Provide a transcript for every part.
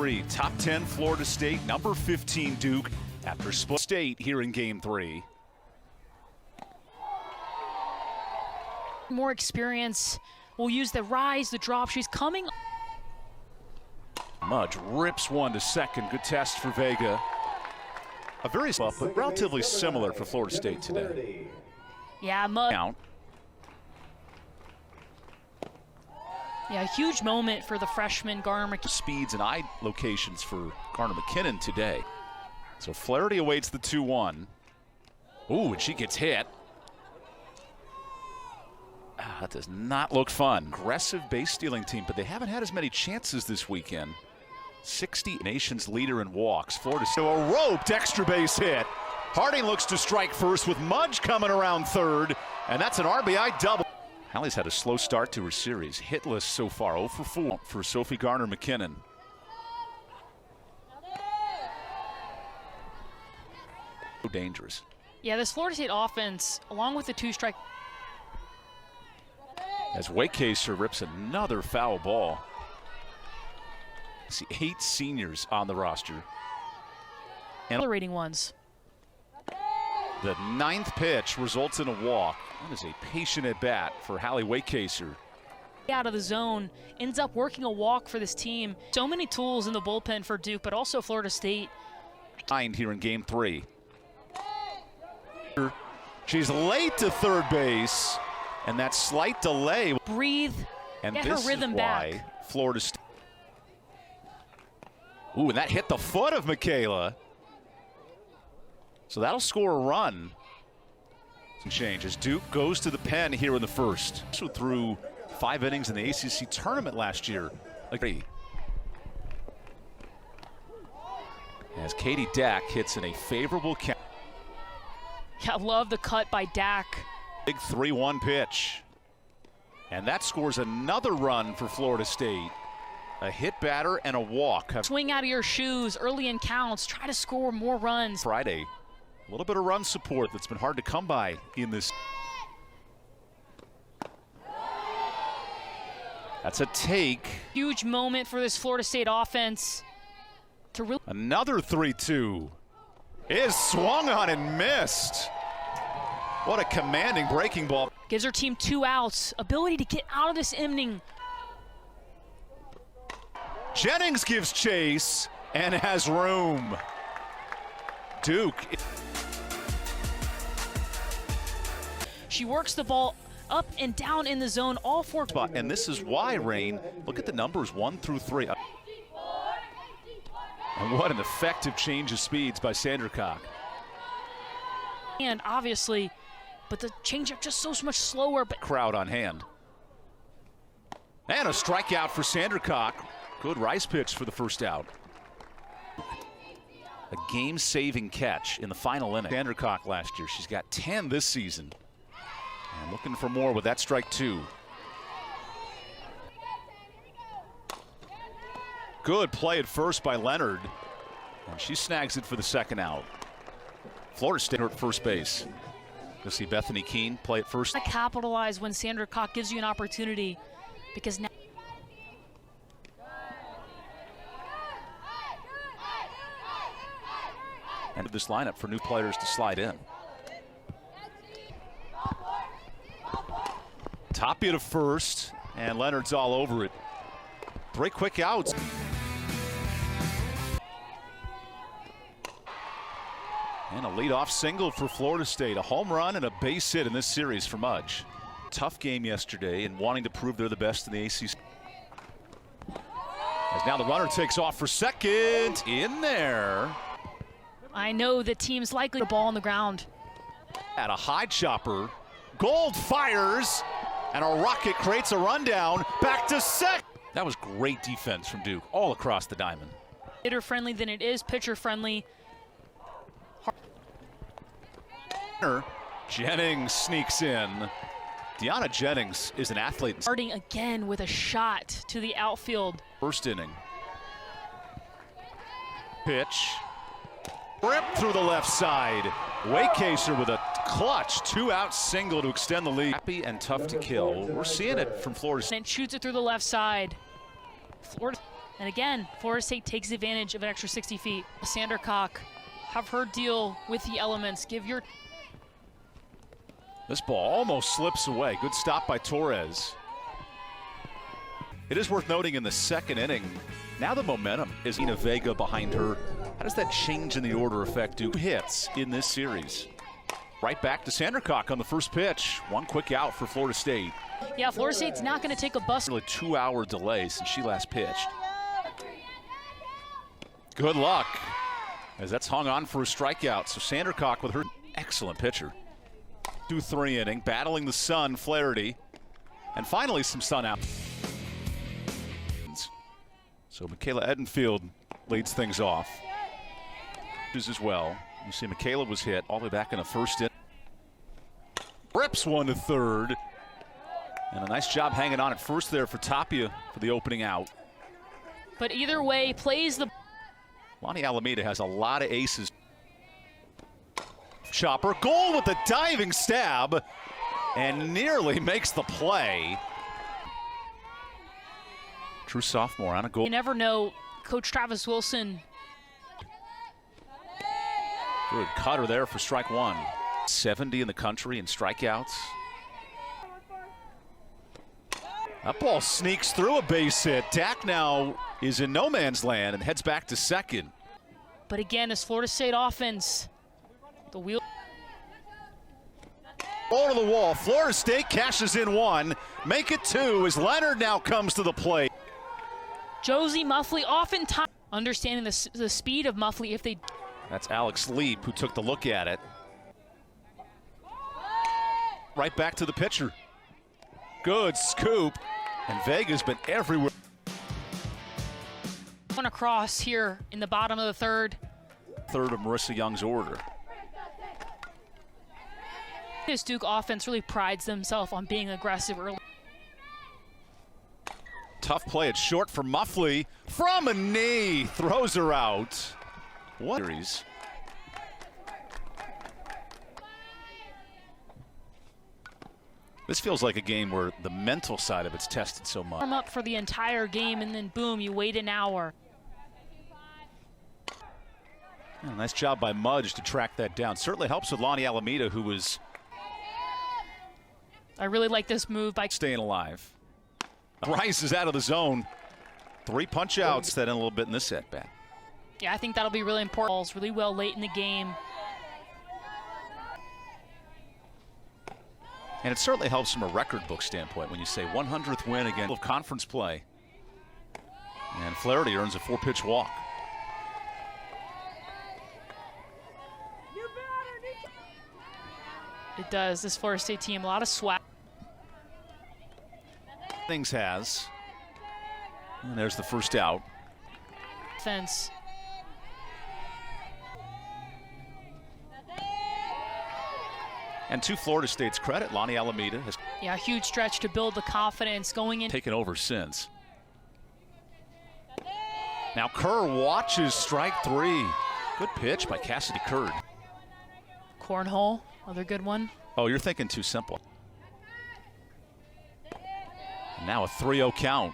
3. Top 10 Florida State, number 15 Duke after split state here in game 3. More experience. We'll use the rise, the drop. She's coming. Mudge rips one to second. Good test for Vega. A very tough, but relatively similar for Florida State today. Yeah, Mudge. Yeah, a huge moment for the freshman Garner McKinnon. Speeds and eye locations for Garner McKinnon today. So Flaherty awaits the 2-1. Ooh, and she gets hit. That does not look fun. Aggressive base stealing team, but they haven't had as many chances this weekend. 60 nation's leader in walks. Florida State. A roped extra base hit. Harding looks to strike first with Mudge coming around third, and that's an RBI double. Hallie's had a slow start to her series. Hitless so far, 0 for 4 for Sophie Garner McKinnon. So dangerous. Yeah, this Florida State offense, along with the 2-strike. As Waycaser rips another foul ball. See 8 seniors on the roster. And Accelerating ones. The 9th pitch results in a walk. That is a patient at bat for Hallie Waycaser. Out of the zone, ends up working a walk for this team. So many tools in the bullpen for Duke, but also Florida State. Here in game 3. She's late to third base, and that slight delay. Breathe, and get this her rhythm is why back. Florida State. Ooh, and that hit the foot of Michaela. So that'll score a run. Some change as Duke goes to the pen here in the first. So through 5 innings in the ACC tournament last year. As Katie Dack hits in a favorable count. Yeah, I love the cut by Dack. Big 3-1 pitch. And that scores another run for Florida State. A hit batter and a walk. Swing out of your shoes early in counts. Try to score more runs. Friday. A little bit of run support that's been hard to come by in this. That's a take. Huge moment for this Florida State offense. Another 3-2. Is swung on and missed. What a commanding breaking ball. Gives her team 2 outs. Ability to get out of this inning. Jennings gives chase and has room. Duke. She works the ball up and down in the zone, all 4. And this is why, Rain, look at the numbers 1 through 3. And what an effective change of speeds by Sandercock. And obviously, but the changeup just so much slower. But crowd on hand. And a strikeout for Sandercock. Good Rice pitch for the first out. A game-saving catch in the final inning. Sandercock last year. She's got 10 this season. And looking for more with that strike 2. Good play at first by Leonard. And she snags it for the second out. Florida State at first base. You'll see Bethany Keene play at first. Capitalize when Sandercock gives you an opportunity, because now. And this lineup for new players to slide in. Top to first, and Leonard's all over it. 3 quick outs. And a leadoff single for Florida State. A home run and a base hit in this series for Mudge. Tough game yesterday and wanting to prove they're the best in the ACC. As now the runner takes off for second. In there. I know the team's likely the ball on the ground. At a high chopper. Gold fires. And a rocket creates a rundown. Back to second. That was great defense from Duke all across the diamond. Hitter friendly than it is pitcher friendly. Jennings sneaks in. Deanna Jennings is an athlete. Starting again with a shot to the outfield. First inning. Pitch. Rip through the left side. Waycaser with a clutch 2-out single to extend the lead. Happy and tough to kill. We're seeing it from Florida State. And shoots it through the left side. Florida, And again, Florida State takes advantage of an extra 60 feet. Sandercock, have her deal with the elements. This ball almost slips away. Good stop by Torres. It is worth noting in the second inning, now the momentum is Ina Vega behind her. How does that change in the order affect Duke? Hits in this series. Right back to Sandercock on the first pitch. One quick out for Florida State. Yeah, Florida State's not going to take a bus. A 2-hour delay since she last pitched. Good luck, as that's hung on for a strikeout. So Sandercock with her excellent pitcher. 2-3 inning, battling the sun, Flaherty, and finally some sun out. So Michaela Edenfield leads things off. As well. You see Michaela was hit all the way back in the first inning. Rips one to third. And a nice job hanging on at first there for Tapia for the opening out. But either way, plays the... Lonnie Alameda has a lot of aces. Chopper, goal with the diving stab, and nearly makes the play. True sophomore on a goal. You never know, Coach Travis Wilson. Good cutter there for strike one. 70 in the country in strikeouts. That ball sneaks through a base hit. Dak now is in no man's land and heads back to second. But again, as Florida State offense, the wheel. Ball to the wall. Florida State cashes in one. Make it two as Leonard now comes to the plate. Josie Muffley oftentimes understanding the speed of Muffley if they... That's Alex Leap who took the look at it. Right back to the pitcher. Good scoop. And Vega's been everywhere. Going across here in the bottom of the third. Third of Marissa Young's order. This Duke offense really prides themselves on being aggressive early. Tough play at short for Muffley. From a knee. Throws her out. What series? This feels like a game where the mental side of it's tested so much. Warm up for the entire game, and then boom, you wait an hour. Yeah, nice job by Mudge to track that down. Certainly helps with Lonnie Alameda, who was... I really like this move by... Staying alive. Rice is out of the zone. 3 punch outs that in a little bit in this at-bat. Yeah, I think that'll be really important. Balls really well late in the game. And it certainly helps from a record book standpoint when you say 100th win again of conference play. And Flaherty earns a 4-pitch walk. It does. This Florida State team, a lot of swag. Things has. And there's the first out. Fence. And to Florida State's credit, Lonnie Alameda has a huge stretch to build the confidence going in. Taken over since. Now Kerr watches strike 3. Good pitch by Cassidy Curd. Cornhole, another good one. Oh, you're thinking too simple. And now a 3-0 count.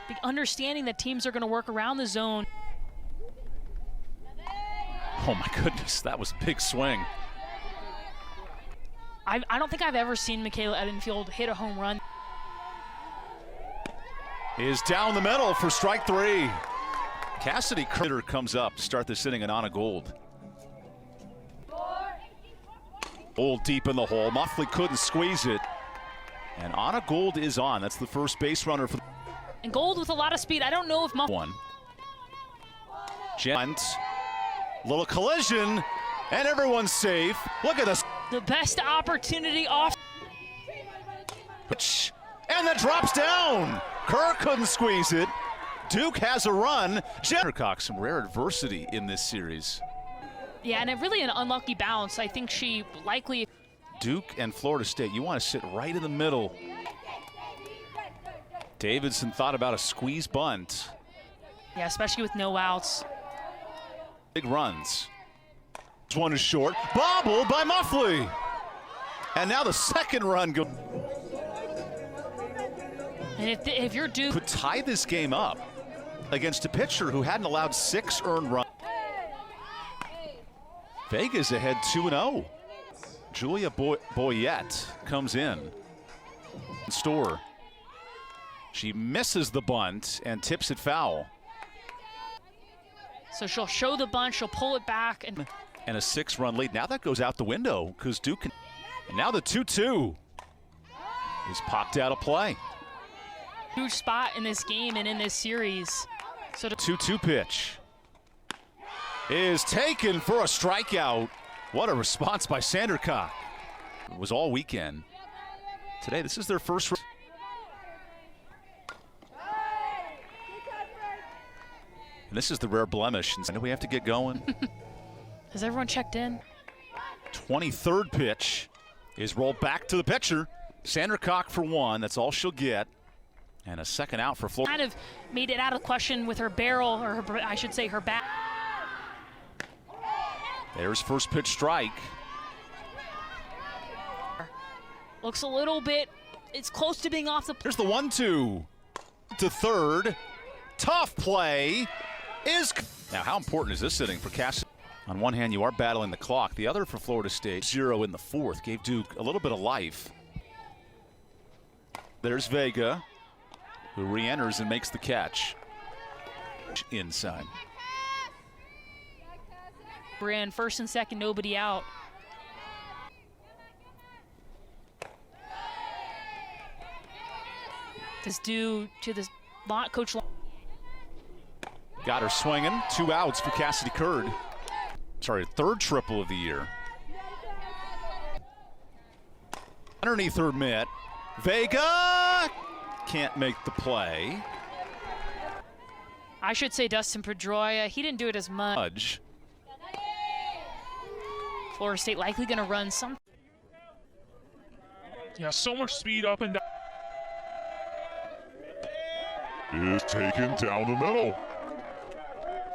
Big understanding that teams are going to work around the zone. Oh my goodness, that was a big swing. I don't think I've ever seen Michaela Edenfield hit a home run. Is down the middle for strike 3. Cassidy Critter comes up to start this inning, and Anna Gold. Gold deep in the hole. Muffley couldn't squeeze it. And Anna Gold is on. That's the first base runner for. And Gold with a lot of speed. I don't know if Muffley. One. Gent. Little collision, and everyone's safe. Look at this. The best opportunity off. And that drops down. Kerr couldn't squeeze it. Duke has a run. Sandercock, some rare adversity in this series. Yeah, and really an unlucky bounce. I think she likely... Duke and Florida State, you want to sit right in the middle. Davidson thought about a squeeze bunt. Yeah, especially with no outs. Big runs. This one is short. Bobbled by Muffley. And now the second run goes. And if you're Duke, could tie this game up against a pitcher who hadn't allowed 6 earned runs. Vega's ahead 2-0. Julia Boyette comes in. Store. She misses the bunt and tips it foul. so she'll show the bunt, she'll pull it back, and a 6-run lead. Now that goes out the window because Duke can. And now the 2-2 is popped out of play. huge spot in this game and in this series. So 2-2 pitch is taken for a strikeout. What a response by Sandercock. It was all weekend. Today, this is their first. And this is the rare blemish. I know we have to get going. Has everyone checked in? 23rd pitch is rolled back to the pitcher. Sandercock for 1. That's all she'll get. And a second out for Florida. Kind of made it out of question with her barrel, or I should say her bat. There's first pitch strike. Looks a little bit, it's close to being off the. Here's the 1-2 to third. Tough play is. Now, how important is this inning for Cassidy? On one hand, you are battling the clock. The other for Florida State. 0 in the 4th gave Duke a little bit of life. There's Vega, who re-enters and makes the catch. Inside. Ran first and second, nobody out. This due to the coach. Got her swinging. 2 outs for Cassidy Curd. Sorry, 3rd triple of the year. Underneath her mitt. Vega can't make the play. I should say Dustin Pedroia. He didn't do it as much. Florida State likely going to run some. Yeah, so much speed up and down. Is taken down the middle.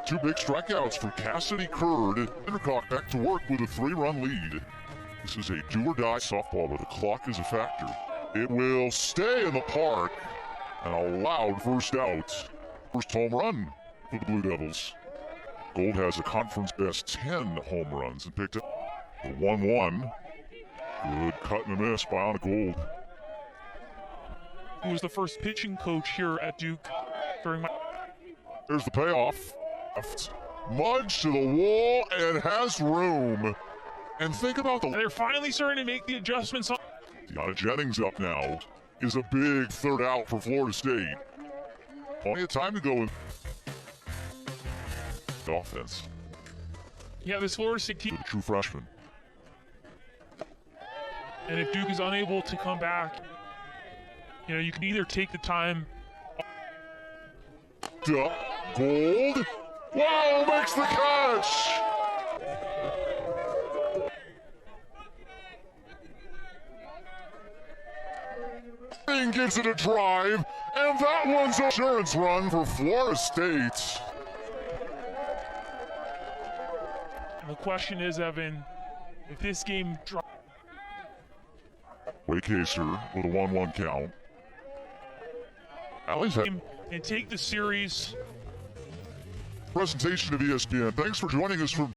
2 big strikeouts for Cassidy Curd. Sandercock back to work with a 3-run lead. This is a do-or-die softball where the clock is a factor. It will stay in the park. And a loud first out. First home run for the Blue Devils. Gold has a conference best 10 home runs and picked up the 1-1. Good cut and a miss by Anna Gold. Who was the first pitching coach here at Duke during my. There's the payoff. Mudge to the wall and has room. And think about the. They're finally starting to make the adjustments. Deanna Jennings up now is a big 3rd out for Florida State. Plenty of time to go in offense. Yeah, this Florida State team. The true freshman. And if Duke is unable to come back, you know, you can either take the time. Gold. Wow, makes the catch. Gives it a drive, and that one's an insurance run for Florida State. And the question is, Evan, if this game. Waycaster with a 1-1 count. Allie's had And take the series. presentation of ESPN. Thanks for joining us for